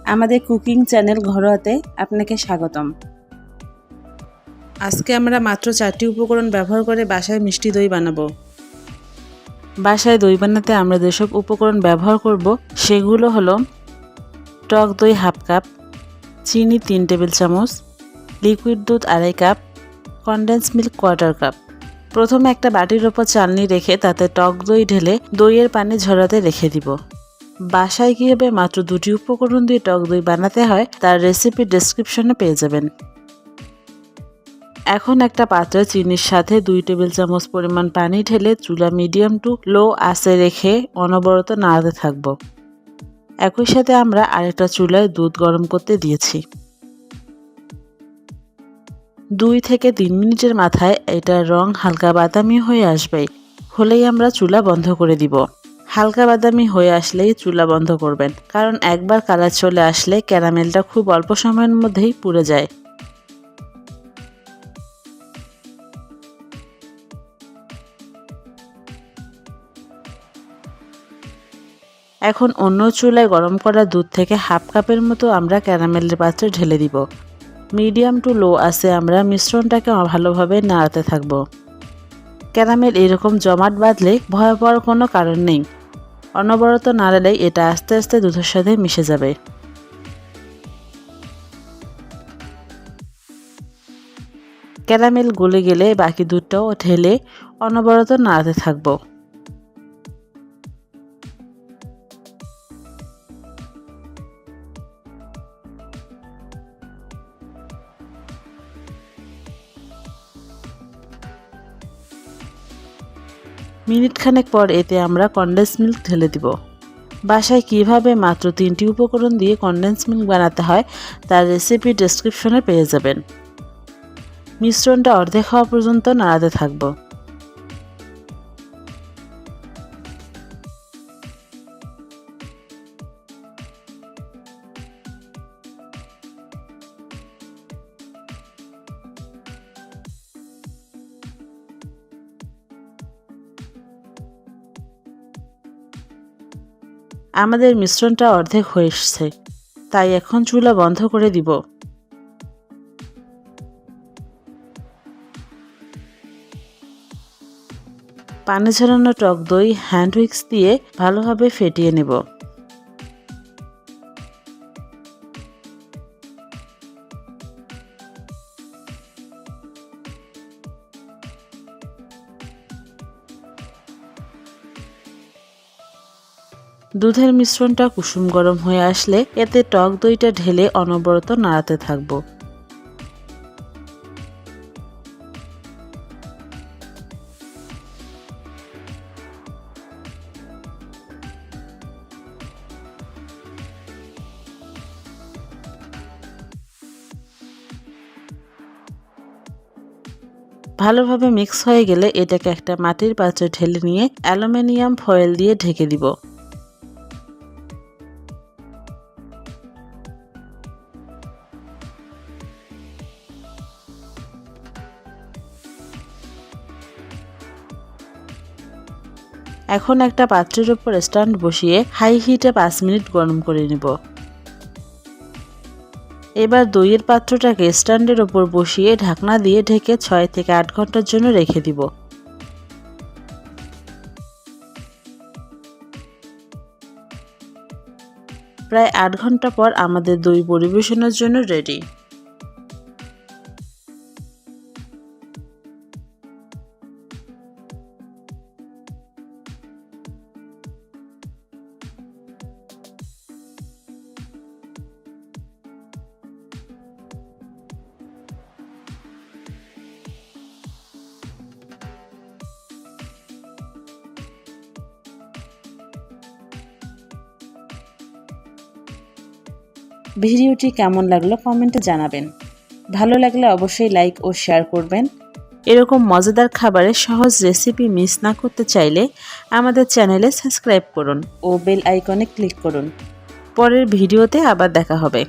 আমাদের cooking channel ঘরোয়াতে আপনাকে স্বাগতম। আজকে আমরা মাত্র 4টি উপকরণ ব্যবহার করে বাসায় মিষ্টি দই বানাবো। বাসায় দই বানাতে আমরা যেসব উপকরণ ব্যবহার করব সেগুলো হলো টক দই হাফ কাপ, চিনি 3 টেবিল চামচ, লিকুইড দুধ 2.5 কাপ, কনডেন্স মিল্ক 1/4 কাপ। প্রথমে একটা বাটির ওপর চালনি রেখে তাতে টক দই ঢেলে দইয়ের পানি ঝরাতে রেখে দিব। বাসায় কীভাবে মাত্র 2টি উপকরণ দিয়ে টক দই বানাতে হয় তার রেসিপি ডেসক্রিপশনে পেয়ে যাবেন। এখন একটা পাত্রে চিনির সাথে 2 টেবিল চামচ পরিমাণ পানি ঢেলে চুলা মিডিয়াম টু লো আঁচে রেখে অনবরত নাড়াতে থাকব। একই সাথে আমরা আরেকটা চুলায় দুধ গরম করতে দিয়েছি। 2 থেকে 3 মিনিটের মাথায় এটার রং হালকা বাদামি হয়ে আসবে, হলেই আমরা চুলা বন্ধ করে দিব। হালকা বাদামি হয়ে আসলেই চুলা বন্ধ করবেন, কারণ একবার কালার চলে আসলে ক্যারামেলটা খুব অল্প সময়ের মধ্যেই পুড়ে যায়। এখন অন্য চুলায় গরম করা দুধ থেকে হাফ কাপের মতো আমরা ক্যারামেলের পাত্রে ঢেলে দিব। মিডিয়াম টু লো আছে আমরা মিশ্রণটাকে ভালোভাবে নাড়াতে থাকব। ক্যারামেল এরকম জমাট বাঁধলে ভয় পাওয়ার কোনো কারণ নেই। অনবরত নাড়ালেই এটা আস্তে আস্তে দুধের সাথে মিশে যাবে। ক্যারামেল গলে গেলে বাকি দুধটাও ঢেলে অনবরত নাড়াতে থাকব। মিনিট খানেক পর এতে আমরা কনডেন্স মিল্ক ঢেলে দিব। বাসায় কিভাবে মাত্র 3টি উপকরণ দিয়ে কনডেন্স মিল্ক বানাতে হয় তার রেসিপি ডেসক্রিপশনে পেয়ে যাবেন। মিশ্রণটা অর্ধেক হওয়া পর্যন্ত নাড়াতে থাকব। আমাদের মিশ্রণটা অর্ধেক হয়ে এসেছে, তাই এখন চুলা বন্ধ করে দিব। পানি ঝরানো টক দই হ্যান্ড হুইক্স দিয়ে ভালোভাবে ফেটিয়ে নেব। দুধের মিশ্রণটা কুসুম গরম হয়ে আসলে এতে টক দইটা ঢেলে অনবরত নাড়াতে থাকব। ভালোভাবে মিক্স হয়ে গেলে এটাকে একটা মাটির পাত্রে ঢেলে নিয়ে অ্যালুমিনিয়াম ফয়েল দিয়ে ঢেকে দিব। এখন একটা পাত্রের উপর স্ট্যান্ড বসিয়ে হাই হিটে 5 মিনিট গরম করে নেব। এবার দইয়ের পাত্রটাকে স্ট্যান্ডের উপর বসিয়ে ঢাকনা দিয়ে ঢেকে 6 থেকে 8 ঘন্টার জন্য রেখে দিব। প্রায় 8 ঘন্টা পর আমাদের দই পরিবেশনের জন্য রেডি। ভিডিওটি কেমন লাগলো কমেন্টে জানাবেন। ভালো লাগলে অবশ্যই লাইক ও শেয়ার করবেন। এরকম মজাদার খাবারের সহজ রেসিপি মিস না করতে চাইলে আমাদের চ্যানেলে সাবস্ক্রাইব করুন ও বেল আইকনে ক্লিক করুন। পরের ভিডিওতে আবার দেখা হবে।